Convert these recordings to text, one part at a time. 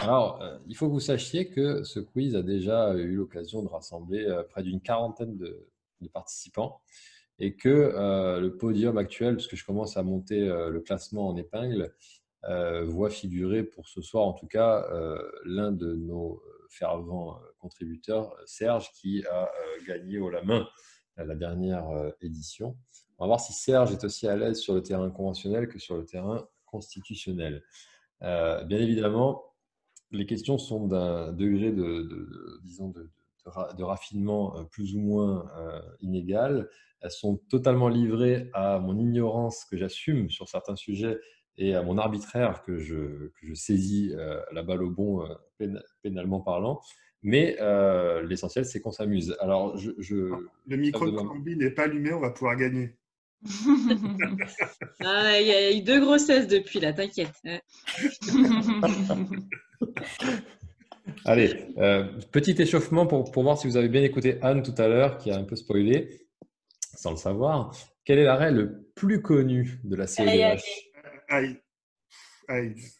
Alors, il faut que vous sachiez que ce quiz a déjà eu l'occasion de rassembler près d'une quarantaine de participants et que le podium actuel, puisque je commence à monter le classement en épingle, voit figurer pour ce soir, en tout cas, l'un de nos fervents contributeurs, Serge, qui a gagné haut la main la dernière édition. On va voir si Serge est aussi à l'aise sur le terrain conventionnel que sur le terrain constitutionnel. Bien évidemment, les questions sont d'un degré disons de raffinement plus ou moins inégal. Elles sont totalement livrées à mon ignorance que j'assume sur certains sujets et à mon arbitraire que je saisis la balle au bon pénalement parlant. Mais l'essentiel, c'est qu'on s'amuse. Alors, le micro de Colombi n'est pas allumé, on va pouvoir gagner. Ah, il y a eu 2 grossesses depuis là, t'inquiète. Allez, petit échauffement pour voir si vous avez bien écouté Anne tout à l'heure, qui a un peu spoilé, sans le savoir. Quel est l'arrêt le plus connu de la CEDH? Aïe.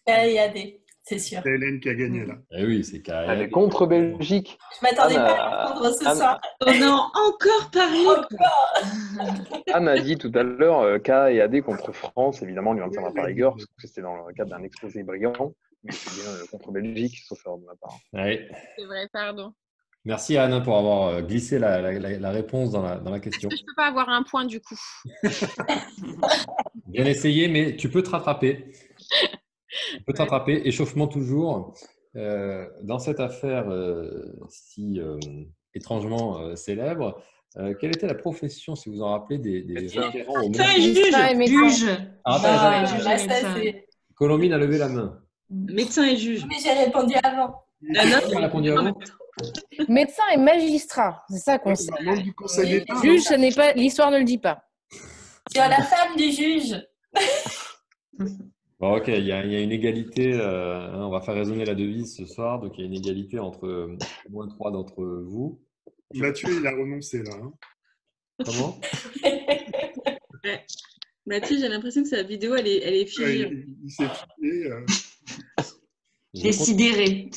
KAD, c'est sûr. C'est Hélène qui a gagné là. Eh oui, c'est KAD. Elle est contre Belgique. Je m'attendais pas à l'entendre ce soir. On a encore parlé. Anne a dit tout à l'heure K et AD contre France. Évidemment, on lui en tiendra par rigueur parce que c'était dans le cadre d'un exposé brillant. Mais c'est bien contre Belgique, sauf erreur de ma part. Oui. C'est vrai, pardon. Merci Anne pour avoir glissé la réponse dans la question. Est-ce que je peux pas avoir un point du coup? Bien essayé, mais tu peux te rattraper. Tu peux te rattraper. Échauffement toujours. Dans cette affaire si étrangement célèbre, quelle était la profession, si vous en rappelez, des référents au Médecin monde? et juge. Colombine a levé la main. Médecin et juge. Mais j'ai répondu avant. Qui a répondu avant? Médecin et magistrat, c'est ça qu'on sait. Du conseil d'État, Juge, ce n'est pas, l'histoire ne le dit pas. Sur la femme du juge. Bon, ok, il y a une égalité. On va faire résonner la devise ce soir. Donc, il y a une égalité entre au moins 3 d'entre vous. Mathieu, il a renoncé là. Hein. Comment? Mathieu, j'ai l'impression que sa vidéo, elle est figée. Il s'est figé. Sidéré.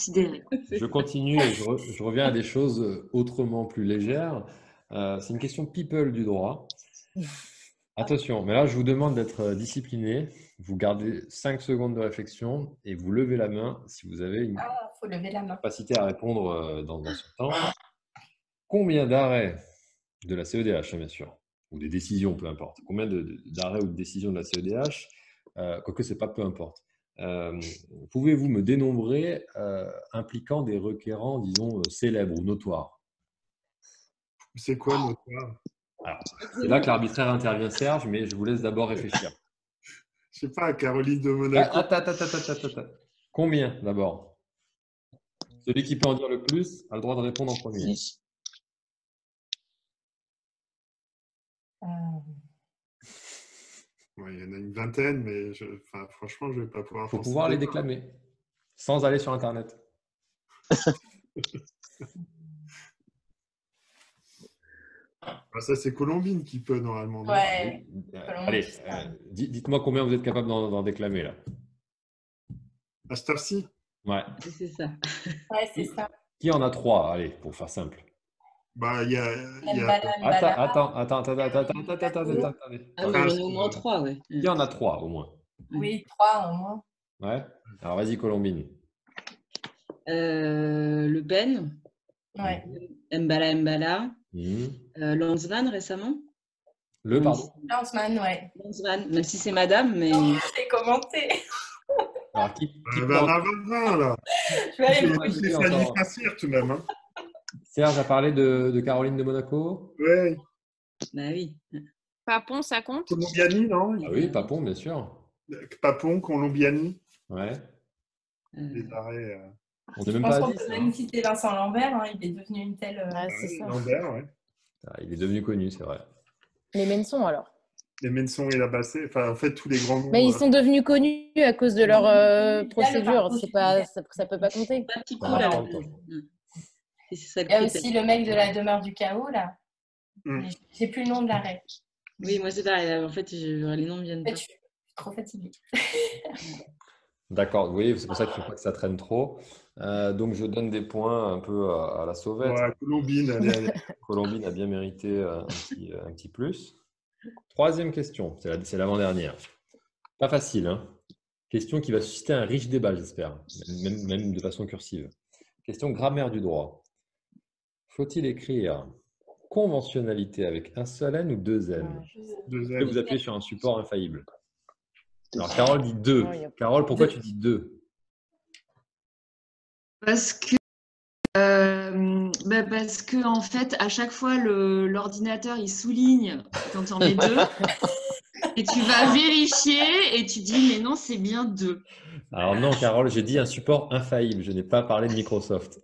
Je continue et je reviens à des choses autrement plus légères. C'est une question people du droit. Attention, mais là, je vous demande d'être discipliné. Vous gardez 5 secondes de réflexion et vous levez la main si vous avez une Faut lever la main. capacité à répondre dans ce temps. Combien d'arrêts de la CEDH, bien sûr, ou des décisions, peu importe. Combien d'arrêts ou de décisions de la CEDH, quoique ce n'est pas peu importe. Pouvez-vous me dénombrer impliquant des requérants, disons, célèbres ou notoires? C'est quoi notoire? Alors, c'est là que l'arbitraire intervient, Serge, mais je vous laisse d'abord réfléchir. Je sais pas, Caroline de Monaco. Attends. Combien d'abord? Celui qui peut en dire le plus a le droit de répondre en premier. Ouais, il y en a une vingtaine, mais franchement, je ne vais pas pouvoir. Il faut pouvoir les déclamer sans aller sur Internet. Ça, c'est Colombine qui peut normalement. Ouais. Allez, dites-moi combien vous êtes capable d'en déclamer là. À cette heure-ci? Ouais. C'est ça. Ouais, c'est ça. Qui en a 3? Allez, pour faire simple. Bah, il y a... Attends. Ah, mais j'en ai au moins 3, ouais. Qui en a 3 au moins? Oui, 3 au moins. Ouais. Alors, vas-y, Colombine. Le Ben. Ouais. Mbala. Lanzmann récemment. Pardon. Lanzmann, ouais. Lanzmann, même si c'est madame, mais. C'est commenté. Alors, qui là. Je vais aller me tout de même. Hein. Serge a parlé de Caroline de Monaco. Oui. Bah oui. Papon, ça compte? Colombiani, non? Ah oui, Papon, bien sûr. Papon, Colombiani. Ouais. Les arrêts. On ne même pas pas dit. On peut même citer Vincent Lambert, hein, il est devenu une telle. C'est ça. Lambert, ouais. Il est devenu connu, c'est vrai. Les Mensons alors. Les Mensons et la Bassée, enfin en fait tous les grands noms. Mais ils sont devenus connus à cause de leur procédure. C'est pas, ça peut pas compter. Il y a aussi le mec de la demeure du chaos là. J'ai plus le nom de l'arrêt. Oui, moi c'est pareil. En fait, les noms me viennent pas. Je suis trop fatiguée. D'accord, oui, c'est pour ça qu'il ne faut pas que ça traîne trop. Donc, je donne des points un peu à la sauvette. Ouais, Colombine, allez. Colombine a bien mérité un petit plus. Troisième question, c'est l'avant-dernière. Pas facile, hein. Question qui va susciter un riche débat, j'espère, même de façon cursive. Question grammaire du droit. Faut-il écrire conventionnalité avec un seul N ou deux N? Deux Vous appuyez sur un support infaillible. Alors, Carole dit 2. Carole, pourquoi tu dis 2? Parce que en fait, à chaque fois, l'ordinateur, il souligne quand on met 2. Et tu vas vérifier et tu dis, mais non, c'est bien 2. Alors non, Carole, j'ai dit un support infaillible. Je n'ai pas parlé de Microsoft.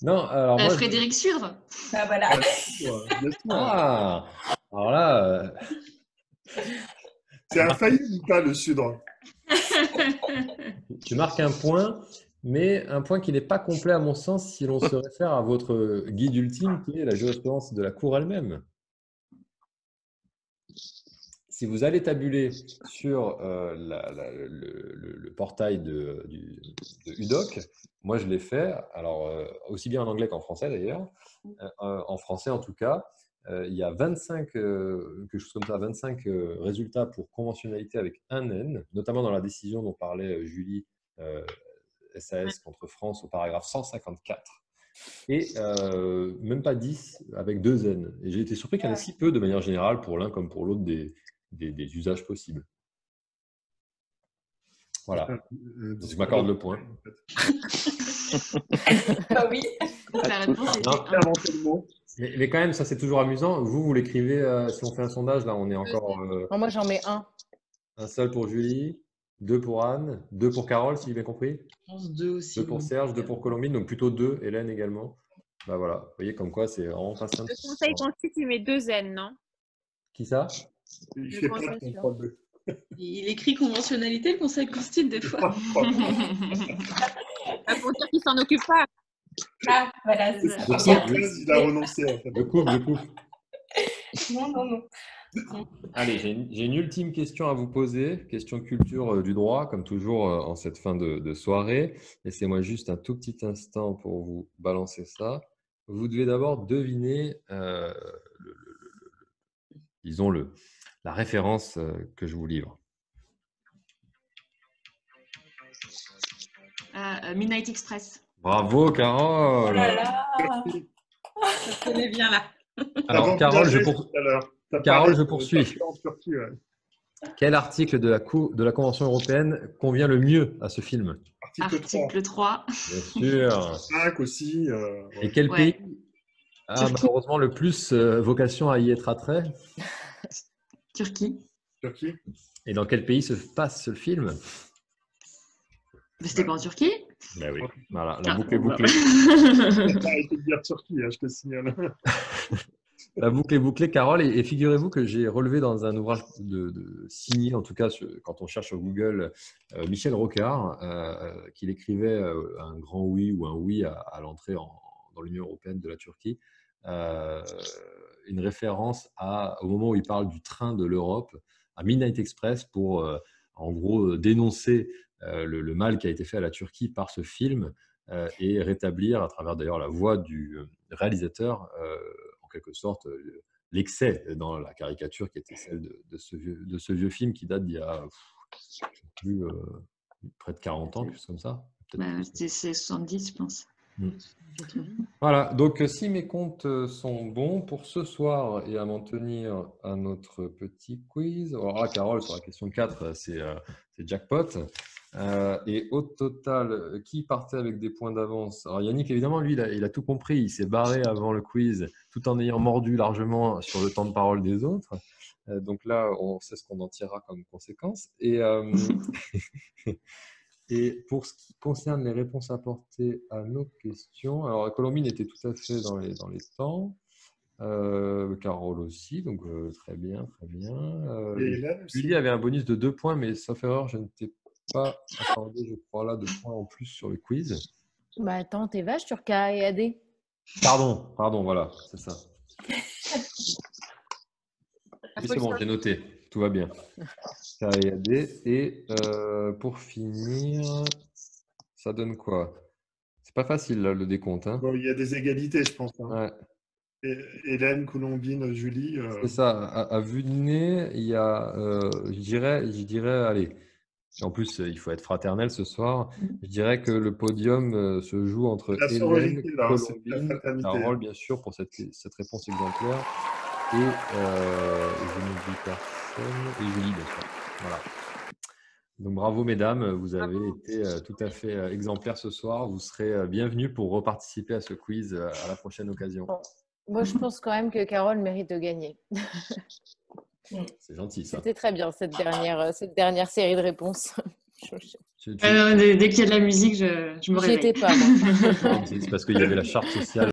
Non, alors moi… Frédéric Sudre. Bah voilà. Bien sûr. Ah, alors là… C'est infaillible ou pas, le Sudre? Tu marques un point, mais un point qui n'est pas complet à mon sens si l'on se réfère à votre guide ultime qui est la jurisprudence de la Cour elle-même. Si vous allez tabuler sur le portail de UDoc, moi je l'ai fait, alors aussi bien en anglais qu'en français d'ailleurs, en français en tout cas, il y a 25, quelque chose comme ça, 25 résultats pour conventionnalité avec un N, notamment dans la décision dont parlait Julie SAS contre France au paragraphe 154. Et même pas 10 avec 2 N. Et j'ai été surpris qu'il y en ait si peu de manière générale pour l'un comme pour l'autre des usages possibles. Voilà. Donc, je m'accorde le point. Ah oui. La réponse était Non. Inventer le mot. Mais quand même, ça c'est toujours amusant. Vous l'écrivez, si on fait un sondage, là on est encore Moi, j'en mets un. un seul pour Julie, 2 pour Anne, 2 pour Carole, si j'ai bien compris. Je pense 2 aussi. 2 pour Serge, 2 pour Colombine, donc plutôt 2, Hélène également. Bah voilà, vous voyez comme quoi c'est vraiment pas simple. Le conseil constitue, tu mets 2 N, non? Qui ça? Il Je fait pense pas que de c'est contrôle de… Il écrit conventionnalité, le conseil constitue des fois. Pas pour dire qu'il s'en occupe pas. Ah, voilà, c'est ça. Il a renoncé, en fait. Je coupe. Non, non, non. Allez, j'ai une ultime question à vous poser, question culture du droit, comme toujours en cette fin de soirée. Laissez-moi juste un tout petit instant pour vous balancer ça. Vous devez d'abord deviner, disons, la référence que je vous livre. Midnight Express. Bravo, Carole. Oh là là. Je connais bien là. Alors, Carole, je poursuis. En Turquie, ouais. Quel article de la Convention européenne convient le mieux à ce film? Article 3. Bien sûr. 5 aussi. Et quel Ouais. pays a malheureusement le plus vocation à y être attrait? Turquie. Turquie. Et dans quel pays se passe ce film? Mais c'était pas en Turquie? Ben oui, voilà, la boucle est bouclée. Arrêtez de dire Turquie, je te signale. La boucle est bouclée, Carole. Et figurez-vous que j'ai relevé dans un ouvrage signé, en tout cas quand on cherche sur Google, Michel Rocard, qu'il écrivait un grand oui ou un oui à l'entrée dans l'Union européenne de la Turquie. Une référence au moment où il parle du train de l'Europe, à Midnight Express, pour en gros dénoncer le mal qui a été fait à la Turquie par ce film et rétablir, à travers d'ailleurs la voix du réalisateur, en quelque sorte, l'excès dans la caricature qui était celle de ce vieux film qui date d'il y a plus, près de 40 ans, quelque chose comme ça. C'est 70, je pense. Voilà, donc si mes comptes sont bons pour ce soir et à m'en tenir à notre petit quiz, alors là, Carole, sur la question 4, c'est jackpot. Et au total, qui partait avec des points d'avance? Alors Yannick, évidemment, lui, il a tout compris. Il s'est barré avant le quiz tout en ayant mordu largement sur le temps de parole des autres. Donc là, on sait ce qu'on en tirera comme conséquence. Et pour ce qui concerne les réponses apportées à nos questions, alors Colombine était tout à fait dans les temps, Carole aussi, donc très bien, très bien. Julie avait un bonus de 2 points, mais sauf erreur, je ne t'ai pas accordé, je crois, là, 2 points en plus sur le quiz. Bah attends, t'es vache sur K et AD. Pardon, voilà, c'est ça. Oui, c'est bon, j'ai noté. tout va bien. K et AD. Et pour finir, ça donne quoi? C'est pas facile là, le décompte. Hein. Bon, il y a des égalités, je pense. Hein. Ouais. Hélène, Colombine, Julie. C'est ça. À vue de nez, il y a, je dirais, allez. En plus, il faut être fraternel ce soir. Je dirais que le podium se joue entre La Hélène, sororité, là, c'est la Colombine, fraternité. Carole, bien sûr, pour cette réponse exemplaire. Et je n'oublie personne. Et Julie, bien sûr. Voilà. Donc bravo mesdames, vous avez été tout à fait exemplaires ce soir. Vous serez bienvenus pour reparticiper à ce quiz à la prochaine occasion. Moi, je pense quand même que Carole mérite de gagner. C'est gentil ça. C'était très bien cette dernière série de réponses. Dès qu'il y a de la musique, je me J'y réveille. étais pas, moi. C'est parce qu'il y avait la charte sociale.